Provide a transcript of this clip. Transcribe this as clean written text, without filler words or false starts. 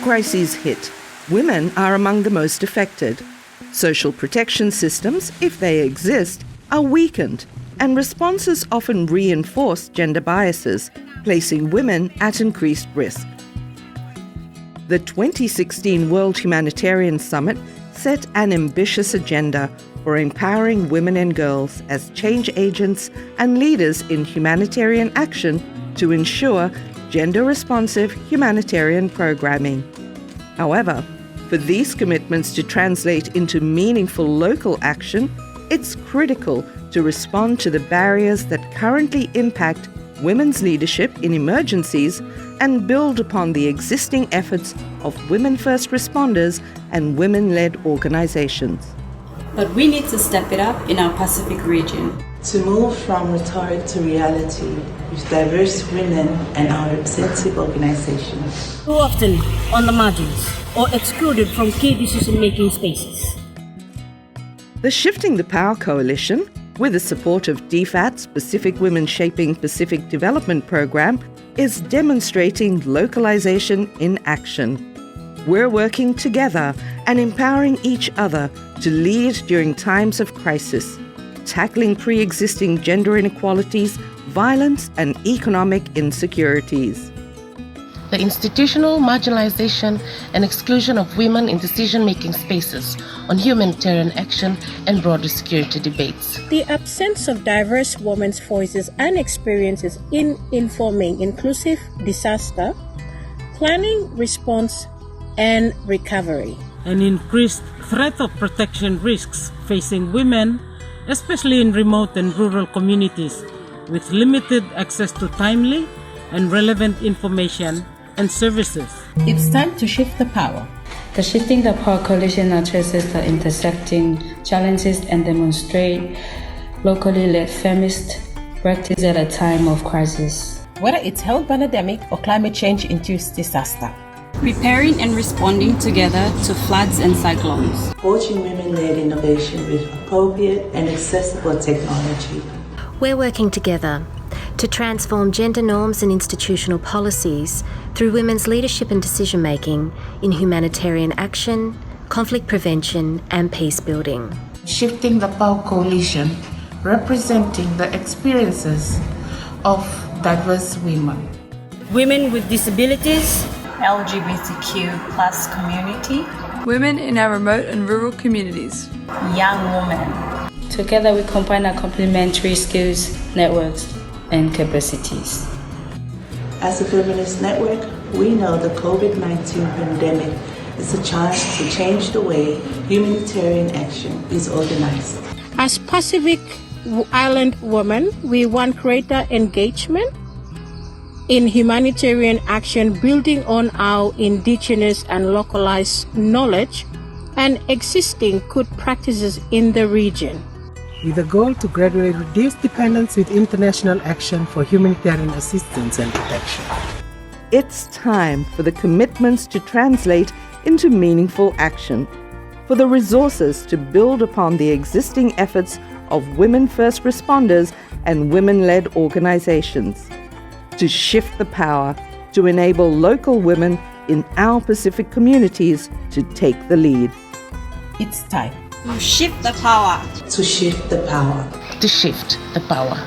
crises hit, women are among the most affected. Social protection systems, if they exist, are weakened, and responses often reinforce gender biases, placing women at increased risk. The 2016 World Humanitarian Summit set an ambitious agenda for empowering women and girls as change agents and leaders in humanitarian action to ensure gender-responsive humanitarian programming. However, for these commitments to translate into meaningful local action, it's critical to respond to the barriers that currently impact women's leadership in emergencies and build upon the existing efforts of women first responders and women-led organizations. But we need to step it up in our Pacific region. To move from rhetoric to reality with diverse women and our representative organizations. Too often on the margins or excluded from key decision-making spaces. The Shifting the Power Coalition, with the support of DFAT's Pacific Women Shaping Pacific Development Program, is demonstrating localization in action. We're working together and empowering each other to lead during times of crisis, tackling pre-existing gender inequalities, violence, and economic insecurities. The institutional marginalization and exclusion of women in decision-making spaces on humanitarian action and broader security debates. The absence of diverse women's voices and experiences in informing inclusive disaster planning, response, and recovery. An increased threat of protection risks facing women, especially in remote and rural communities, with limited access to timely and relevant information and services. It's time to shift the power. The Shifting the Power Coalition addresses the intersecting challenges and demonstrate locally led feminist practice at a time of crisis. Whether it's health pandemic or climate change-induced disaster. Preparing and responding together to floods and cyclones. Coaching women-led innovation with appropriate and accessible technology. We're working together to transform gender norms and institutional policies through women's leadership and decision-making in humanitarian action, conflict prevention, and peace building. Shifting the Power Coalition, representing the experiences of diverse women. Women with disabilities, LGBTQ+ community, Women in our remote and rural communities. young women. Together we combine our complementary skills, networks, and capacities. As a feminist network, we know the COVID-19 pandemic is a chance to change the way humanitarian action is organized. as Pacific Island women, we want greater engagement in humanitarian action, building on our indigenous and localized knowledge and existing good practices in the region. With a goal to gradually reduce dependence with international action for humanitarian assistance and protection. It's time for the commitments to translate into meaningful action, for the resources to build upon the existing efforts of women first responders and women-led organizations, to shift the power to enable local women in our Pacific communities to take the lead. It's time To shift the power. To shift the power. To shift the power.